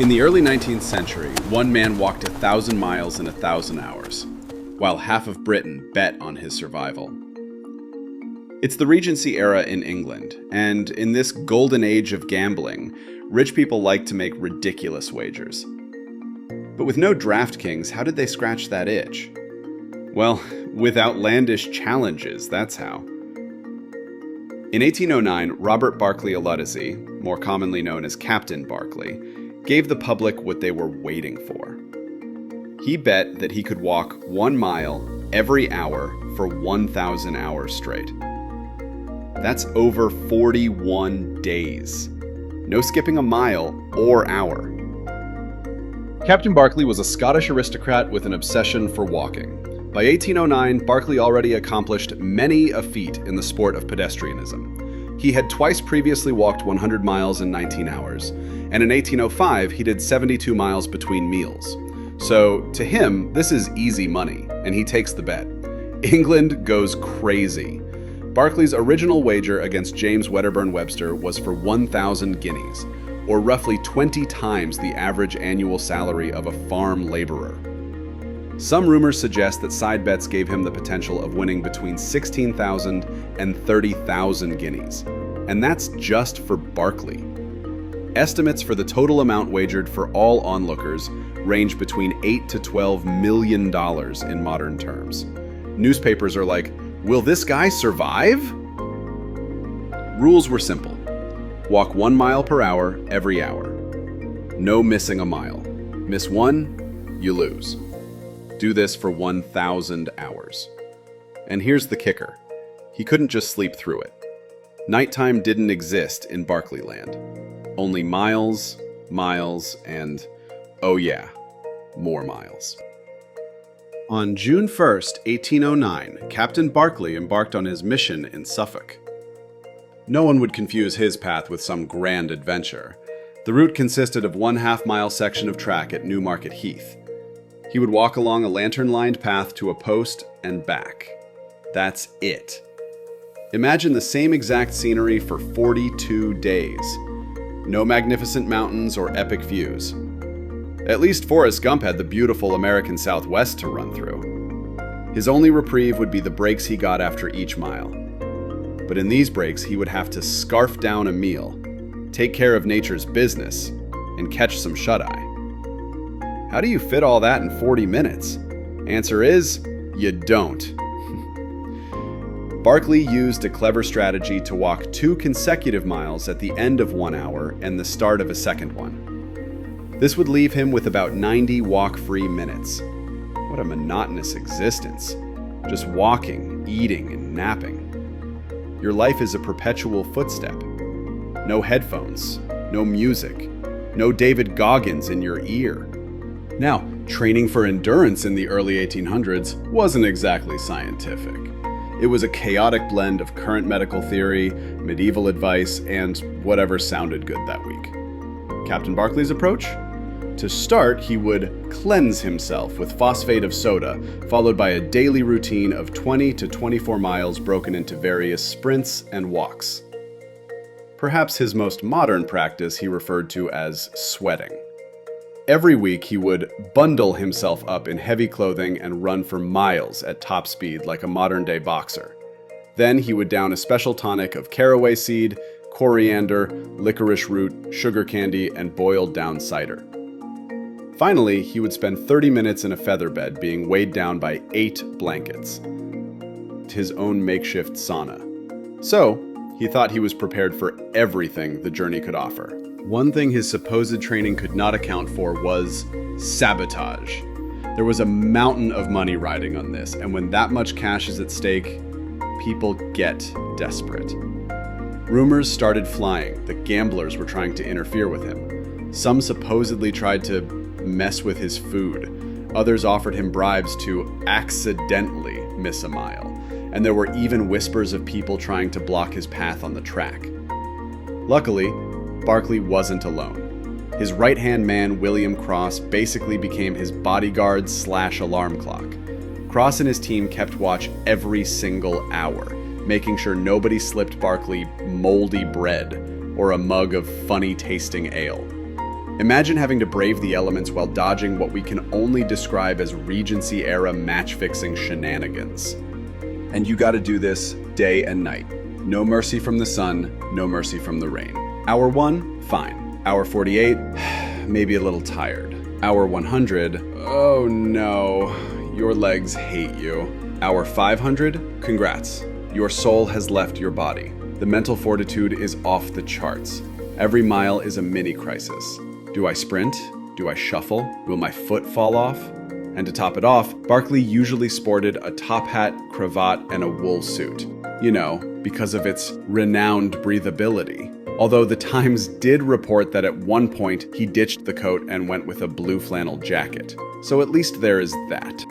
In the early 19th century, one man walked 1,000 miles in 1,000 hours, while half of Britain bet on his survival. It's the Regency era in England, and in this golden age of gambling, rich people like to make ridiculous wagers. But with no DraftKings, how did they scratch that itch? Well, with outlandish challenges, that's how. In 1809, Robert Barclay Allardice, more commonly known as Captain Barclay, gave the public what they were waiting for. He bet that he could walk 1 mile every hour for 1,000 hours straight. That's over 41 days. No skipping a mile or hour. Captain Barclay was a Scottish aristocrat with an obsession for walking. By 1809, Barclay already accomplished many a feat in the sport of pedestrianism. He had twice previously walked 100 miles in 19 hours, and in 1805 he did 72 miles between meals. So, to him, this is easy money, and he takes the bet. England goes crazy. Barclay's original wager against James Wedderburn Webster was for 1,000 guineas, or roughly 20 times the average annual salary of a farm laborer. Some rumors suggest that side bets gave him the potential of winning between 16,000 and 30,000 guineas, and that's just for Barclay. Estimates for the total amount wagered for all onlookers range between $8 to $12 million in modern terms. Newspapers are like, will this guy survive? Rules were simple. Walk 1 mile per hour every hour. No missing a mile. Miss one, you lose. Do this for 1,000 hours. And here's the kicker. He couldn't just sleep through it. Nighttime didn't exist in Barclay land. Only miles, miles, and, oh yeah, more miles. On June 1st, 1809, Captain Barclay embarked on his mission in Suffolk. No one would confuse his path with some grand adventure. The route consisted of 1/2 mile section of track at Newmarket Heath. He would walk along a lantern-lined path to a post and back. That's it. Imagine the same exact scenery for 42 days. No magnificent mountains or epic views. At least Forrest Gump had the beautiful American Southwest to run through. His only reprieve would be the breaks he got after each mile. But in these breaks, he would have to scarf down a meal, take care of nature's business, and catch some shut-eye. How do you fit all that in 40 minutes? Answer is, you don't. Barclay used a clever strategy to walk 2 consecutive miles at the end of 1 hour and the start of a second one. This would leave him with about 90 walk-free minutes. What a monotonous existence. Just walking, eating, and napping. Your life is a perpetual footstep. No headphones, no music, no David Goggins in your ear. Now, training for endurance in the early 1800s wasn't exactly scientific. It was a chaotic blend of current medical theory, medieval advice, and whatever sounded good that week. Captain Barclay's approach? To start, he would cleanse himself with phosphate of soda, followed by a daily routine of 20 to 24 miles broken into various sprints and walks. Perhaps his most modern practice he referred to as sweating. Every week he would bundle himself up in heavy clothing and run for miles at top speed like a modern-day boxer. Then he would down a special tonic of caraway seed, coriander, licorice root, sugar candy, and boiled down cider. Finally, he would spend 30 minutes in a feather bed being weighed down by 8 blankets. His own makeshift sauna. So, he thought he was prepared for everything the journey could offer. One thing his supposed training could not account for was sabotage. There was a mountain of money riding on this, and when that much cash is at stake, people get desperate. Rumors started flying that gamblers were trying to interfere with him. Some supposedly tried to mess with his food. Others offered him bribes to accidentally miss a mile. And there were even whispers of people trying to block his path on the track. Luckily, Barclay wasn't alone. His right-hand man, William Cross, basically became his bodyguard/alarm clock. Cross and his team kept watch every single hour, making sure nobody slipped Barclay moldy bread or a mug of funny-tasting ale. Imagine having to brave the elements while dodging what we can only describe as Regency-era match-fixing shenanigans. And you gotta do this day and night. No mercy from the sun, no mercy from the rain. Hour 1, fine. Hour 48, maybe a little tired. Hour 100, oh no, your legs hate you. Hour 500, congrats. Your soul has left your body. The mental fortitude is off the charts. Every mile is a mini crisis. Do I sprint? Do I shuffle? Will my foot fall off? And to top it off, Barclay usually sported a top hat, cravat, and a wool suit. You know, because of its renowned breathability. Although the Times did report that at one point he ditched the coat and went with a blue flannel jacket. So at least there is that.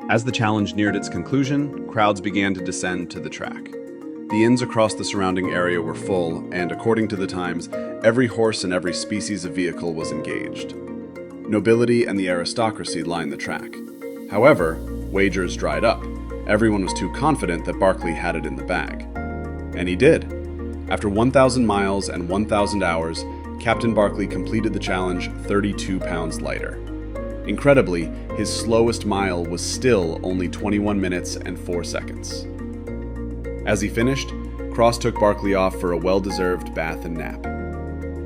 As the challenge neared its conclusion, crowds began to descend to the track. The inns across the surrounding area were full, and according to the Times, every horse and every species of vehicle was engaged. Nobility and the aristocracy lined the track. However, wagers dried up. Everyone was too confident that Barclay had it in the bag. And he did. After 1,000 miles and 1,000 hours, Captain Barclay completed the challenge 32 pounds lighter. Incredibly, his slowest mile was still only 21 minutes and 4 seconds. As he finished, Cross took Barclay off for a well-deserved bath and nap.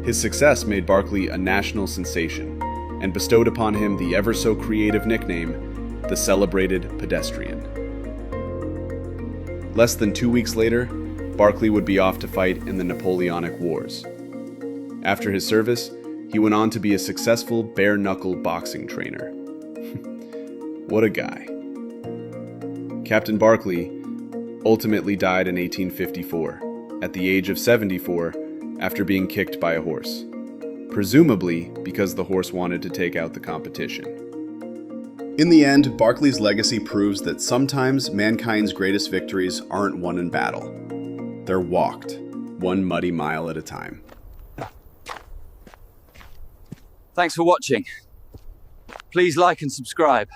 His success made Barclay a national sensation and bestowed upon him the ever-so-creative nickname, the Celebrated Pedestrian. Less than 2 weeks later, Barclay would be off to fight in the Napoleonic Wars. After his service, he went on to be a successful bare-knuckle boxing trainer. What a guy. Captain Barclay ultimately died in 1854, at the age of 74, after being kicked by a horse. Presumably because the horse wanted to take out the competition. In the end, Barclay's legacy proves that sometimes mankind's greatest victories aren't won in battle. They're walked, one muddy mile at a time. Thanks for watching. Please like and subscribe.